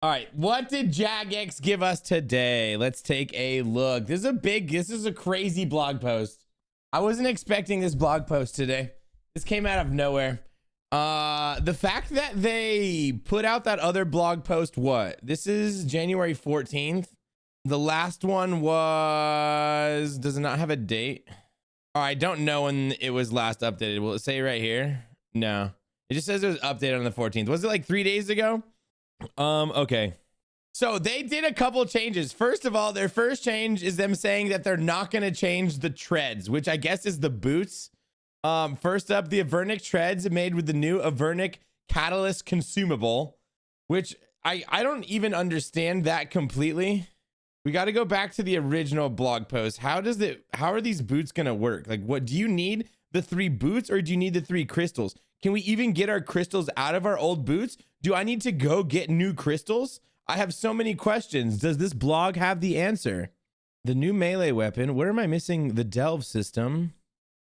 All right, what did Jagex give us today? Let's take a look. This is a crazy blog post. I wasn't expecting this blog post today. This came out of nowhere. The fact that they put out that other blog post, what? This is January 14th. The last one does it not have a date? Oh, I don't know when it was last updated. Will it say right here? No, it just says it was updated on the 14th. Was it like 3 days ago? Okay. So they did a couple changes. First of all, their first change is them saying that they're not going to change the treads, which I guess is the boots. First up, the Avernic treads made with the new Avernic Catalyst consumable, which I don't even understand that completely. We got to go back to the original blog post. How are these boots going to work? Like, what do you need? The 3 boots, or do you need the 3 crystals? Can we even get our crystals out of our old boots? Do I need to go get new crystals? I have so many questions. Does this blog have the answer? The new melee weapon. Where am I missing the delve system?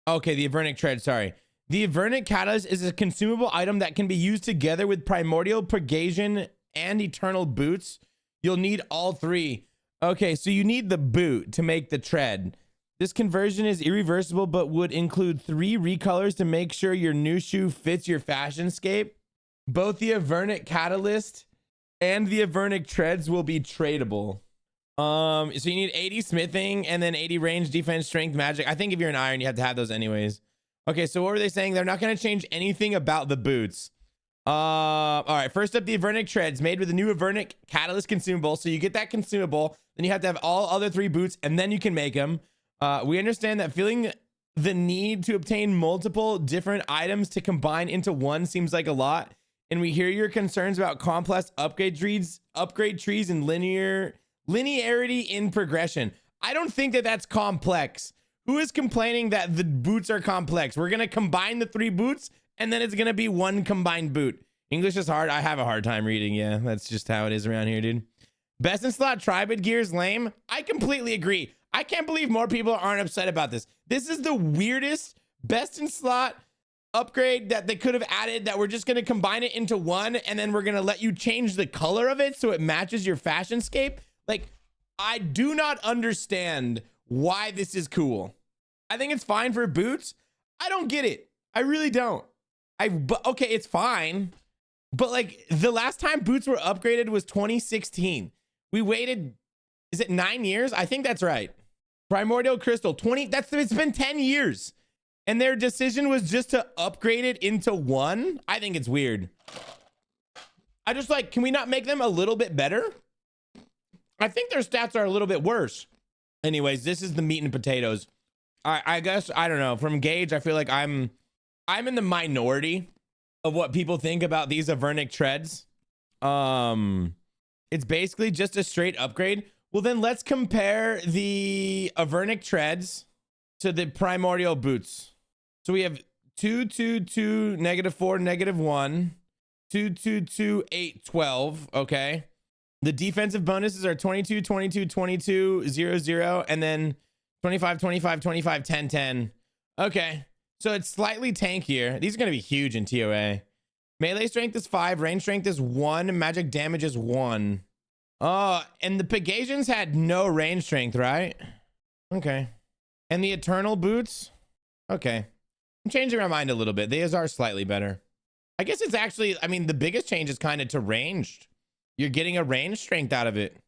Okay, the Avernic tread, sorry. The Avernic Catalyst is a consumable item that can be used together with Primordial, Purgation, and Eternal boots. You'll need all 3. Okay, so you need the boot to make the tread. This conversion is irreversible, but would include 3 recolors to make sure your new shoe fits your fashion scape. Both the Avernic Catalyst and the Avernic treads will be tradable. So you need 80 smithing and then 80 range, defense, strength, magic. I think if you're an iron, you have to have those anyways. Okay, so what were they saying? They're not going to change anything about the boots. All right, first up, the Avernic treads made with the new Avernic Catalyst consumable. So you get that consumable, then you have to have all other 3 boots, and then you can make them. We understand that feeling the need to obtain multiple different items to combine into one seems like a lot. And we hear your concerns about complex upgrade trees and linearity in progression. I don't think that that's complex. Who is complaining that the boots are complex? We're going to combine the 3 boots and then it's going to be one combined boot. English is hard. I have a hard time reading. Yeah, that's just how it is around here, dude. Best in slot tribid gear is lame. I completely agree. I can't believe more people aren't upset about this. This is the weirdest best in slot upgrade that they could have added, that we're just going to combine it into one and then we're going to let you change the color of it so it matches your fashion scape. Like, I do not understand why this is cool. I think it's fine for boots. I don't get it. I really don't. But okay, it's fine. But like, the last time boots were upgraded was 2016. We waited, is it 9 years? I think that's right. Primordial Crystal, it's been 10 years. And their decision was just to upgrade it into one? I think it's weird. I just like, can we not make them a little bit better? I think their stats are a little bit worse. Anyways, this is the meat and potatoes. I guess, I don't know. From Gage, I feel like I'm in the minority of what people think about these Avernic treads. It's basically just a straight upgrade. Well, then let's compare the Avernic treads to the primordial boots. So we have 2, 2, 2, -4, -1, 2, 2, 2, 8, 12. Okay. The defensive bonuses are 22, 22, 22, 0, 0, and then 25, 25, 25, 10, 10. Okay. So it's slightly tankier. These are going to be huge in TOA. Melee strength is 5. Range strength is 1. Magic damage is 1. And the Pegasians had no range strength, right? Okay. And the Eternal boots? Okay. I'm changing my mind a little bit. These are slightly better. I guess it's actually, I mean, the biggest change is kind of to ranged. You're getting a range strength out of it.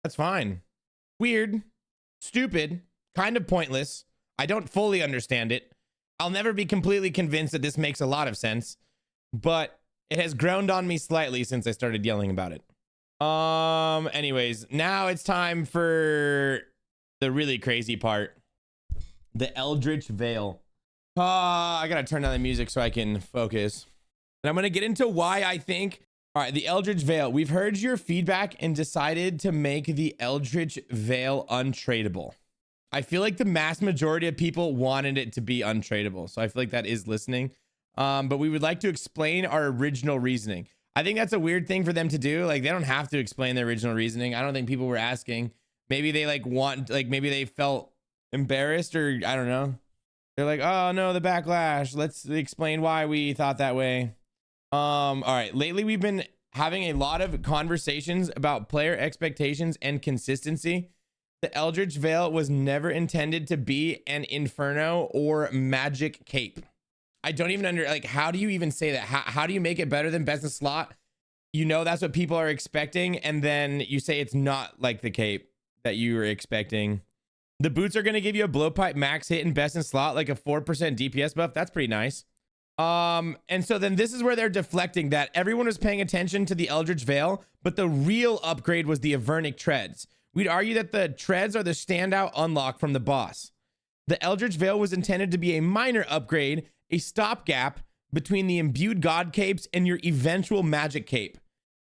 That's fine. Weird. Stupid. Kind of pointless. I don't fully understand it. I'll never be completely convinced that this makes a lot of sense, but it has grown on me slightly since I started yelling about it. Anyways, now it's time for the really crazy part. The Eldridge Veil. I gotta turn down the music so I can focus. And I'm gonna get into why I think. All right, the Eldridge Veil. We've heard your feedback and decided to make the Eldridge Veil untradeable. I feel like the mass majority of people wanted it to be untradeable, so I feel like that is listening. But we would like to explain our original reasoning. I think that's a weird thing for them to do. Like, they don't have to explain their original reasoning. I don't think people were asking. Maybe they maybe they felt embarrassed, or I don't know. They're like, oh no, the backlash. Let's explain why we thought that way. All right. Lately, we've been having a lot of conversations about player expectations and consistency. The Eldridge Veil was never intended to be an Inferno or Magic cape. I don't even like, how do you even say that? How do you make it better than Best in Slot? You know, that's what people are expecting, and then you say it's not like the cape that you were expecting. The boots are going to give you a blowpipe max hit in Best in Slot, like a 4% DPS buff. That's pretty nice. And so then this is where they're deflecting that everyone was paying attention to the Eldridge Veil, but the real upgrade was the Avernic Treads. We'd argue that the treads are the standout unlock from the boss. The Eldridge Veil was intended to be a minor upgrade, a stopgap between the imbued god capes and your eventual magic cape.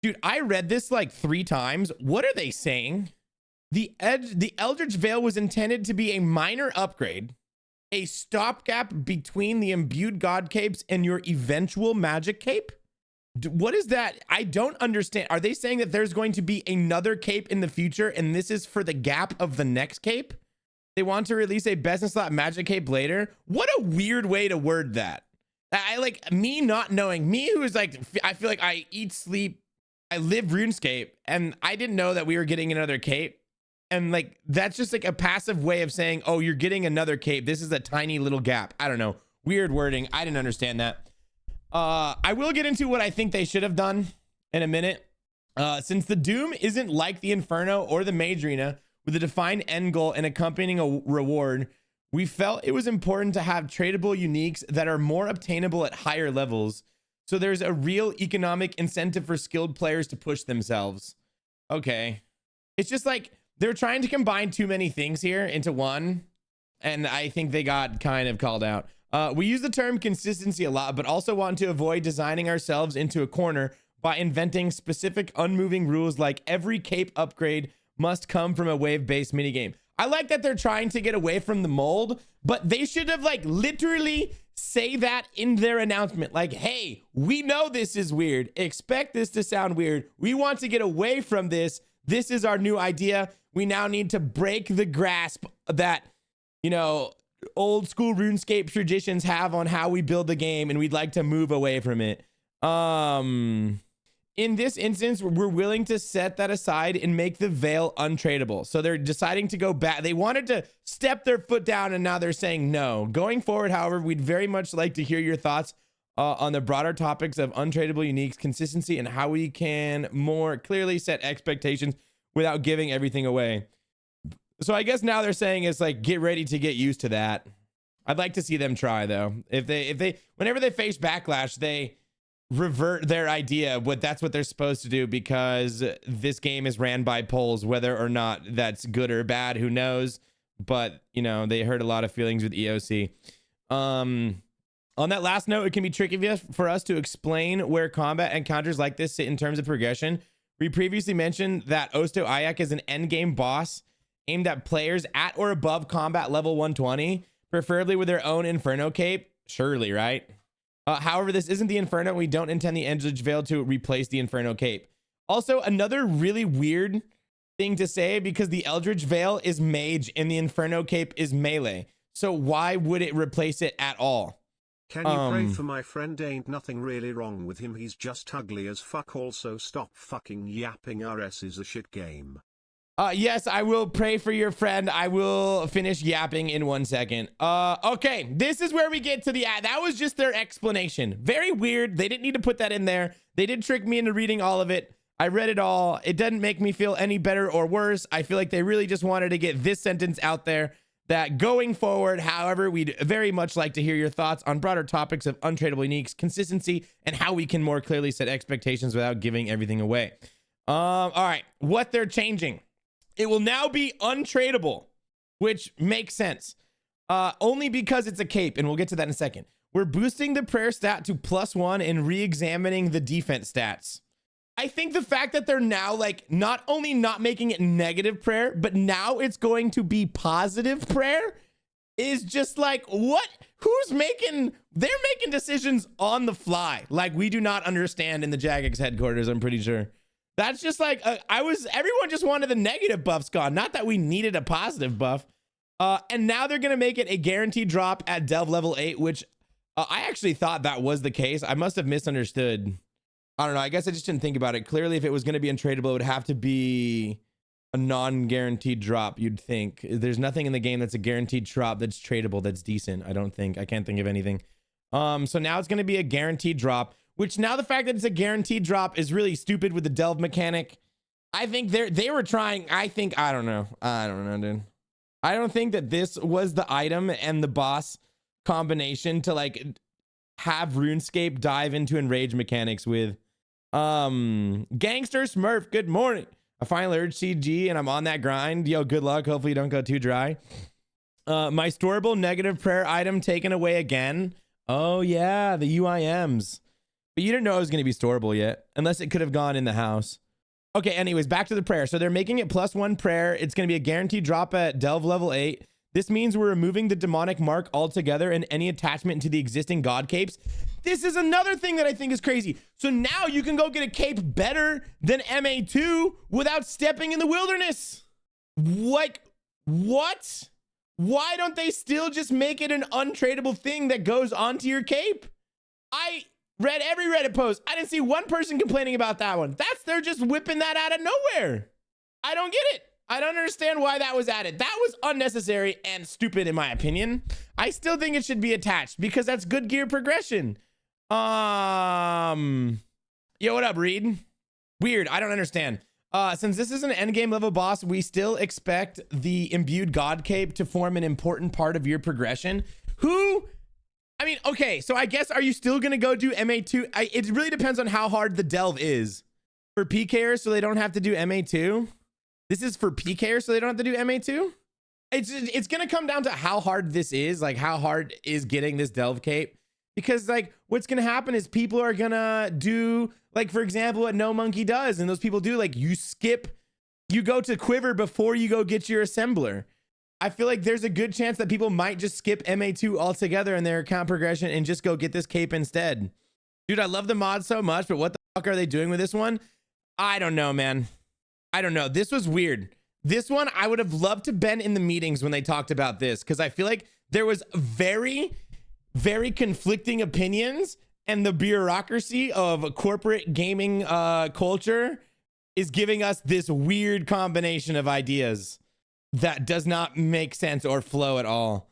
Dude, I read this like 3 times. What are they saying? The Eldridge Veil was intended to be a minor upgrade, a stopgap between the imbued god capes and your eventual magic cape. What is that? I don't understand. Are they saying that there's going to be another cape in the future and this is for the gap of the next cape? They want to release a Best in Slot magic cape later. What a weird way to word that. I like me not knowing, me who is like, I feel like I eat, sleep, I live RuneScape, and I didn't know that we were getting another cape. And like, that's just like a passive way of saying, oh, you're getting another cape. This is a tiny little gap. I don't know. Weird wording. I didn't understand that. I will get into what I think they should have done in a minute. Since the Doom isn't like the Inferno or the Mage Arena with a defined end goal and accompanying a reward, we felt it was important to have tradable uniques that are more obtainable at higher levels. So there's a real economic incentive for skilled players to push themselves. Okay. It's just like they're trying to combine too many things here into one. And I think they got kind of called out. We use the term consistency a lot, but also want to avoid designing ourselves into a corner by inventing specific unmoving rules like every cape upgrade must come from a wave-based minigame. I like that they're trying to get away from the mold, but they should have like literally say that in their announcement. Like, hey, we know this is weird. Expect this to sound weird. We want to get away from this. This is our new idea. We now need to break the grasp that, you know, old school RuneScape traditions have on how we build the game, and we'd like to move away from it. In this instance, we're willing to set that aside and make the veil untradeable. So they're deciding to go back. They wanted to step their foot down, and now they're saying no. Going forward, however, we'd very much like to hear your thoughts on the broader topics of untradeable uniques, consistency, and how we can more clearly set expectations without giving everything away. So I guess now they're saying it's like, get ready to get used to that. I'd like to see them try though. Whenever they face backlash, they revert their idea, that's what they're supposed to do, because this game is ran by polls. Whether or not that's good or bad, who knows? But you know, they hurt a lot of feelings with EOC. On that last note, it can be tricky for us to explain where combat encounters like this sit in terms of progression. We previously mentioned that Osto Ayak is an endgame boss aimed at players at or above combat level 120, preferably with their own Inferno cape. Surely, right? However, this isn't the Inferno. We don't intend the Eldridge Veil to replace the Inferno cape. Also, another really weird thing to say, because the Eldridge Veil is mage and the Inferno cape is melee. So why would it replace it at all? Can you pray for my friend? Ain't nothing really wrong with him. He's just ugly as fuck. Also, stop fucking yapping. RS is a shit game. Yes, I will pray for your friend. I will finish yapping in 1 second. Okay, this is where we get to the ad. That was just their explanation. Very weird. They didn't need to put that in there. They did trick me into reading all of it. I read it all. It doesn't make me feel any better or worse. I feel like they really just wanted to get this sentence out there, that going forward, however, we'd very much like to hear your thoughts on broader topics of untradeable uniques, consistency, and how we can more clearly set expectations without giving everything away. All right, what they're changing. It will now be untradeable, which makes sense. Only because it's a cape, and we'll get to that in a second. We're boosting the prayer stat to +1 and re-examining the defense stats. I think the fact that they're now like not only not making it negative prayer, but now it's going to be positive prayer is just like, what? Who's making? They're making decisions on the fly. Like we do not understand in the Jagex headquarters, I'm pretty sure. That's just like, everyone just wanted the negative buffs gone. Not that we needed a positive buff. And now they're going to make it a guaranteed drop at Delve level 8, which I actually thought that was the case. I must have misunderstood I don't know. I guess I just didn't think about it. Clearly, if it was going to be untradeable, it would have to be a non-guaranteed drop, you'd think. There's nothing in the game that's a guaranteed drop that's tradable that's decent. I don't think. I can't think of anything. So now it's going to be a guaranteed drop, which now the fact that it's a guaranteed drop is really stupid with the delve mechanic. I think they were trying. I don't know, dude. I don't think that this was the item and the boss combination to like have RuneScape dive into enrage mechanics with. Gangster Smurf, good morning. I finally urged CG and I'm on that grind. Yo, good luck. Hopefully you don't go too dry. My storable negative prayer item taken away again. Oh yeah, the UIMs. But you didn't know it was going to be storable yet, unless it could have gone in the house. Okay, anyways, back to the prayer. So they're making it +1 prayer. It's going to be a guaranteed drop at delve level 8. This means we're removing the demonic mark altogether and any attachment to the existing god capes. This is another thing that I think is crazy. So now you can go get a cape better than MA2 without stepping in the wilderness. Like, what? Why don't they still just make it an untradeable thing that goes onto your cape? I read every Reddit post. I didn't see one person complaining about that one. They're just whipping that out of nowhere. I don't get it. I don't understand why that was added. That was unnecessary and stupid in my opinion. I still think it should be attached because that's good gear progression. Yo, what up, Reed? Weird. I don't understand. Since this is an endgame level boss, we still expect the imbued god cape to form an important part of your progression. I mean, okay, so I guess, are you still gonna go do MA2? It really depends on how hard the delve is. For PKers, so they don't have to do MA2? This is for PKers, so they don't have to do MA2? It's gonna come down to how hard this is, like how hard is getting this delve cape. Because like what's gonna happen is people are gonna do, like for example, what No Monkey does, and those people do, like you go to Quiver before you go get your assembler. I feel like there's a good chance that people might just skip MA2 altogether in their account progression and just go get this cape instead. Dude, I love the mod so much, but what the fuck are they doing with this one? I don't know, man. I don't know. This was weird. This one, I would have loved to been in the meetings when they talked about this, because I feel like there was very, very conflicting opinions, and the bureaucracy of corporate gaming culture is giving us this weird combination of ideas that does not make sense or flow at all.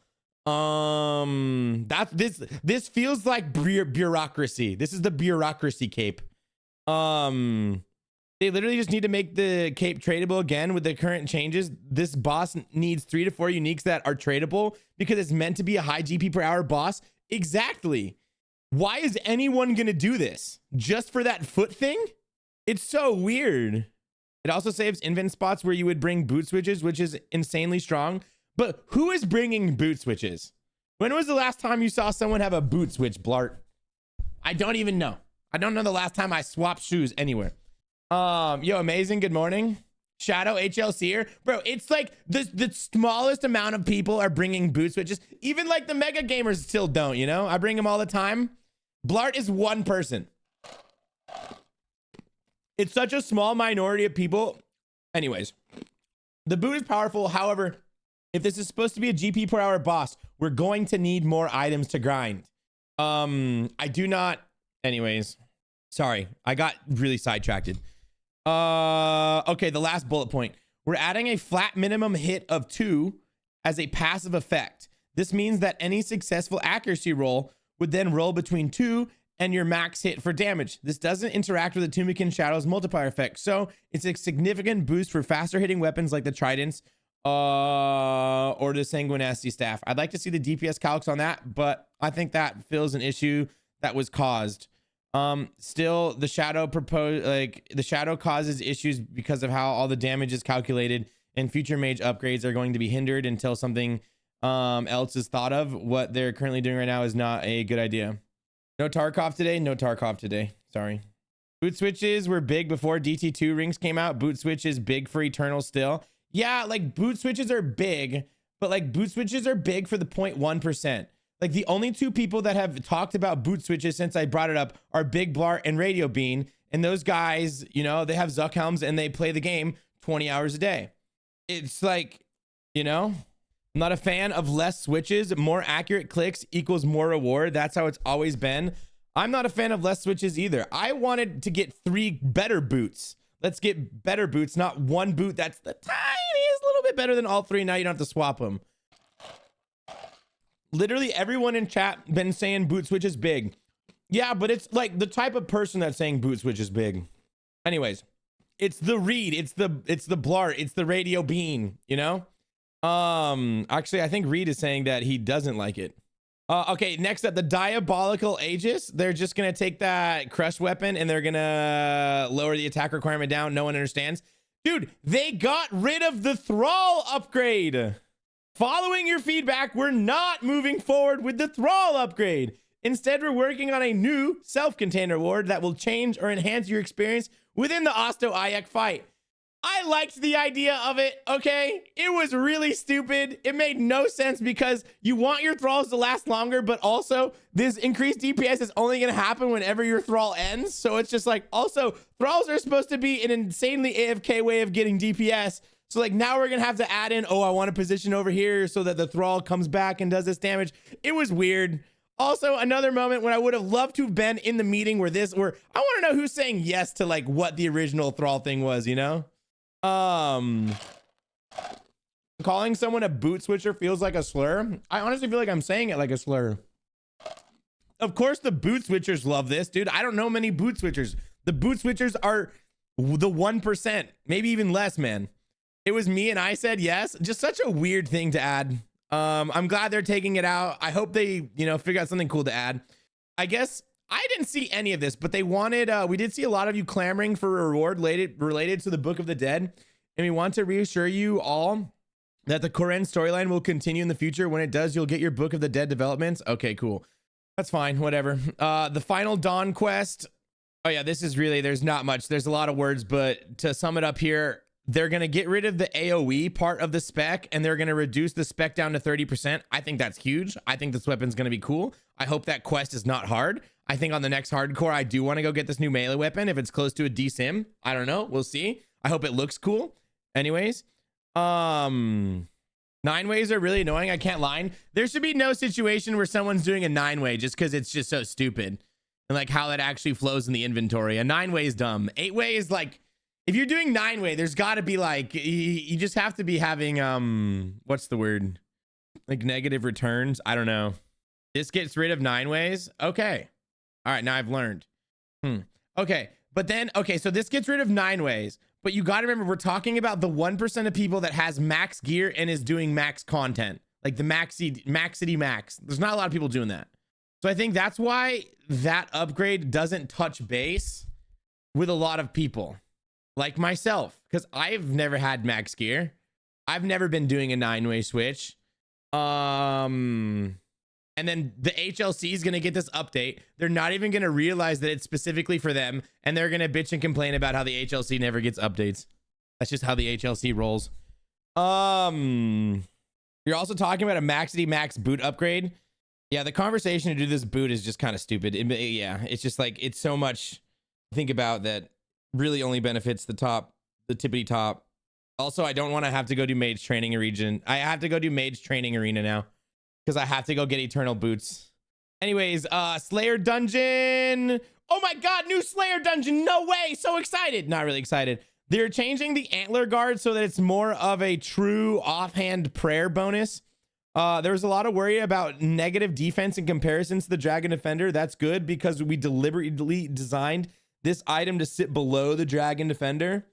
This feels like bureaucracy. This is the bureaucracy cape. They literally just need to make the cape tradable again with the current changes. This boss needs 3 to 4 uniques that are tradable because it's meant to be a high GP per hour boss. Exactly. Why is anyone gonna do this? Just for that foot thing? It's so weird. It also saves invent spots where you would bring boot switches, which is insanely strong. But who is bringing boot switches? When was the last time you saw someone have a boot switch, Blart? I don't even know. I don't know the last time I swapped shoes anywhere. Yo, amazing. Good morning. Shadow HLC here. Bro, it's like the smallest amount of people are bringing boot switches. Even like the mega gamers still don't, you know? I bring them all the time. Blart is one person. It's such a small minority of people. Anyways, the boot is powerful. However, if this is supposed to be a GP per hour boss, we're going to need more items to grind. I do not. Anyways, sorry, I got really sidetracked. Okay, the last bullet point. We're adding a flat minimum hit of 2 as a passive effect. This means that any successful accuracy roll would then roll between 2 and your max hit for damage. This doesn't interact with the Tumikin Shadow's multiplier effect, so it's a significant boost for faster hitting weapons like the Tridents or the Sanguinesti staff. I'd like to see the DPS calcs on that, but I think that fills an issue that was caused. Still, the Shadow the Shadow causes issues because of how all the damage is calculated, and future mage upgrades are going to be hindered until something else is thought of. What they're currently doing right now is not a good idea. No Tarkov today. No Tarkov today. Sorry. Boot switches were big before DT2 rings came out. Boot switch is big for Eternal still. Yeah, like boot switches are big, but like boot switches are big for the 0.1%. Like the only 2 people that have talked about boot switches since I brought it up are Big Blart and Radio Bean. And those guys, you know, they have Zuck helms and they play the game 20 hours a day. It's like, you know, I'm not a fan of less switches. More accurate clicks equals more reward. That's how it's always been. I'm not a fan of less switches either. I wanted to get 3 better boots. Let's get better boots, not 1 boot that's the tiniest little bit better than all 3. Now you don't have to swap them. Literally everyone in chat been saying boot switch is big. Yeah, but it's like the type of person that's saying boot switch is big. Anyways, it's the read, it's the blart, it's the radio bean, you know? Actually, I think Reed is saying that he doesn't like it. Okay, next up, the Diabolical Aegis. They're just gonna take that crush weapon and they're gonna lower the attack requirement down. No one understands. Dude, they got rid of the Thrall upgrade. Following your feedback, we're not moving forward with the Thrall upgrade. Instead, we're working on a new self-contained reward that will change or enhance your experience within the Osto Ayek fight. I liked the idea of it, okay? It was really stupid. It made no sense because you want your thralls to last longer, but also this increased DPS is only gonna happen whenever your thrall ends. So it's just like, also, thralls are supposed to be an insanely AFK way of getting DPS. So like now we're gonna have to add in, oh, I want to position over here so that the thrall comes back and does this damage. It was weird. Also, another moment when I would have loved to have been in the meeting where I want to know who's saying yes to like what the original thrall thing was, you know? Calling someone a boot switcher feels like a slur. I honestly feel like I'm saying it like a slur. Of course the boot switchers love this, dude. I don't know many boot switchers. The boot switchers are the 1%, maybe even less, man. It was me and I said yes. Just such a weird thing to add. I'm glad they're taking it out. I hope they, you know, figure out something cool to add. I guess I didn't see any of this, but they wanted, we did see a lot of you clamoring for a reward related to the Book of the Dead. And we want to reassure you all that the Koren storyline will continue in the future. When it does, you'll get your Book of the Dead developments. Okay, cool. That's fine, whatever. The final Dawn quest. Oh yeah, this is really, there's not much. There's a lot of words, but to sum it up here, they're going to get rid of the AoE part of the spec and they're going to reduce the spec down to 30%. I think that's huge. I think this weapon's going to be cool. I hope that quest is not hard. I think on the next hardcore, I do want to go get this new melee weapon. If it's close to a DSIM, I don't know. We'll see. I hope it looks cool. Anyways, 9 ways are really annoying. I can't lie. There should be no situation where someone's doing a 9-way just because it's just so stupid. And like how that actually flows in the inventory. A 9-way is dumb. 8-way is like, if you're doing 9-way, there's got to be like, you just have to be having, what's the word? Like negative returns. I don't know. This gets rid of 9 ways. Okay. All right. Now I've learned. Okay. But then, okay. So this gets rid of 9 ways, but you got to remember, we're talking about the 1% of people that has max gear and is doing max content, like the maxity max. There's not a lot of people doing that. So I think that's why that upgrade doesn't touch base with a lot of people like myself, because I've never had max gear. I've never been doing a 9-way switch. And then the HLC is going to get this update. They're not even going to realize that it's specifically for them. And they're going to bitch and complain about how the HLC never gets updates. That's just how the HLC rolls. You're also talking about a maxity max boot upgrade. Yeah, the conversation to do this boot is just kind of stupid. Yeah, it's just like, it's so much to think about that really only benefits the tippity top. Also, I don't want to have to go do mage training region. I have to go do mage training arena now because I have to go get eternal boots. Anyways, Slayer dungeon. Oh my God, new Slayer dungeon. No way. So excited. Not really excited. They're changing the antler guard so that it's more of a true offhand prayer bonus. There was a lot of worry about negative defense in comparison to the Dragon Defender. That's good because we deliberately designed this item to sit below the Dragon Defender.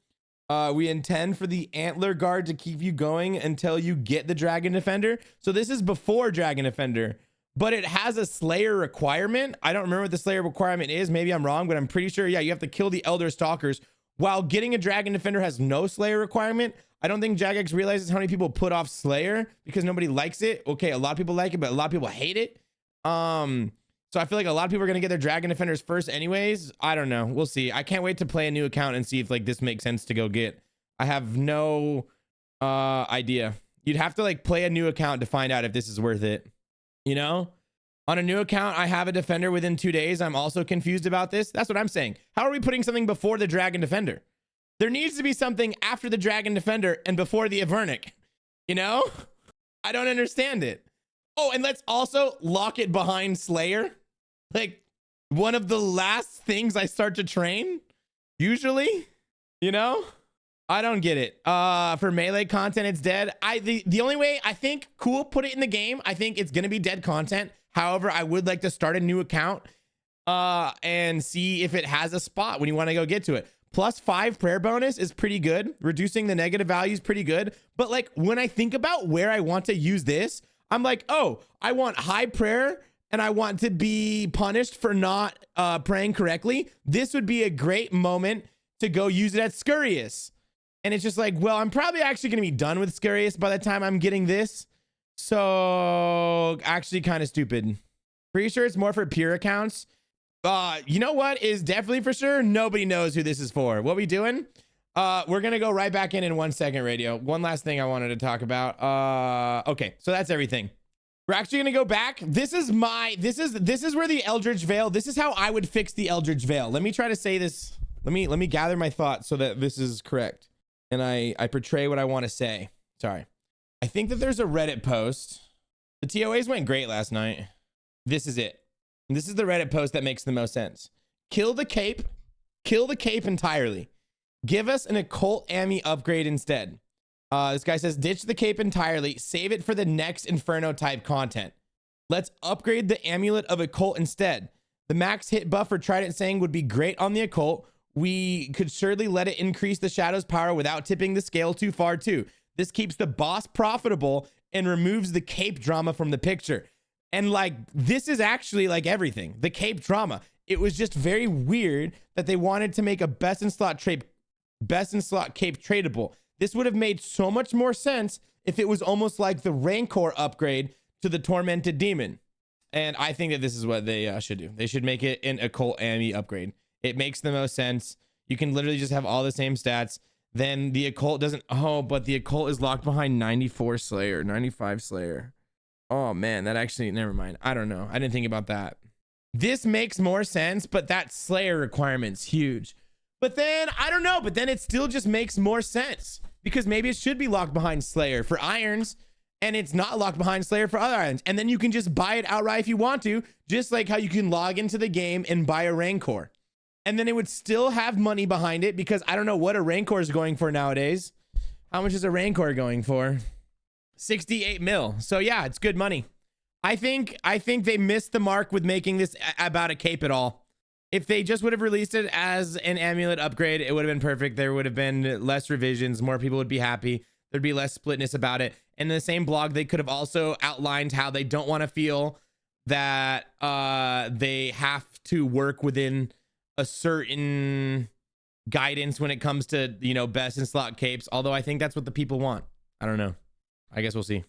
We intend for the antler guard to keep you going until you get the Dragon Defender. So this is before Dragon Defender, but it has a Slayer requirement. I don't remember what the Slayer requirement is. Maybe I'm wrong, but I'm pretty sure, yeah, you have to kill the Elder Stalkers. While getting a Dragon Defender has no Slayer requirement, I don't think Jagex realizes how many people put off Slayer because nobody likes it. Okay, a lot of people like it, but a lot of people hate it. So I feel like a lot of people are going to get their Dragon Defenders first anyways. I don't know. We'll see. I can't wait to play a new account and see if like this makes sense to go get. I have no idea. You'd have to like play a new account to find out if this is worth it. You know, on a new account, I have a Defender within 2 days. I'm also confused about this. That's what I'm saying. How are we putting something before the Dragon Defender? There needs to be something after the Dragon Defender and before the Avernic. You know, I don't understand it. Oh, and let's also lock it behind Slayer. Like, one of the last things I start to train, usually, you know? I don't get it. For melee content, it's dead. The only way I think, cool, put it in the game. I think it's gonna be dead content. However, I would like to start a new account and see if it has a spot when you want to go get to it. +5 prayer bonus is pretty good. Reducing the negative value is pretty good. But like when I think about where I want to use this, I'm like, oh, I want high prayer and I want to be punished for not praying correctly. This would be a great moment to go use it at Scurious. And it's just like, well, I'm probably actually going to be done with Scurious by the time I'm getting this. So actually kind of stupid. Pretty sure it's more for pure accounts. You know what is definitely for sure? Nobody knows who this is for. What we doing? We're going to go right back in 1 second, Radio. One last thing I wanted to talk about. Okay, so that's everything. We're actually going to go back. This is where the Eldridge Veil, this is how I would fix the Eldridge Veil. Let me try to say this. Let me gather my thoughts so that this is correct. And I portray what I want to say. Sorry. I think that there's a Reddit post. The TOAs went great last night. This is it. And this is the Reddit post that makes the most sense. Kill the cape. Kill the cape entirely. Give us an occult Ami upgrade instead. This guy says, ditch the cape entirely. Save it for the next Inferno type content. Let's upgrade the amulet of occult instead. The max hit buff for Trident Saying would be great on the occult. We could surely let it increase the shadow's power without tipping the scale too far too. This keeps the boss profitable and removes the cape drama from the picture. And like, this is actually like everything. The cape drama. It was just very weird that they wanted to make a best in slot cape tradable. This would have made so much more sense if it was almost like the Rancor upgrade to the Tormented Demon. And I think that this is what they should do. They should make it an occult Ami upgrade. It makes the most sense. You can literally just have all the same stats. Then the occult doesn't. Oh, but the occult is locked behind 94 Slayer, 95 Slayer. Oh man, that actually, never mind. I don't know. I didn't think about that. This makes more sense, but that Slayer requirement's huge. But then, I don't know, but then it still just makes more sense because maybe it should be locked behind Slayer for irons and it's not locked behind Slayer for other irons. And then you can just buy it outright if you want to, just like how you can log into the game and buy a Rancor. And then it would still have money behind it because I don't know what a Rancor is going for nowadays. How much is a Rancor going for? 68 mil. So yeah, it's good money. I think they missed the mark with making this about a cape at all. If they just would have released it as an amulet upgrade, it would have been perfect. There would have been less revisions. More people would be happy. There'd be less splitness about it. And in the same blog, they could have also outlined how they don't want to feel that they have to work within a certain guidance when it comes to, you know, best in slot capes. Although I think that's what the people want. I don't know. I guess we'll see.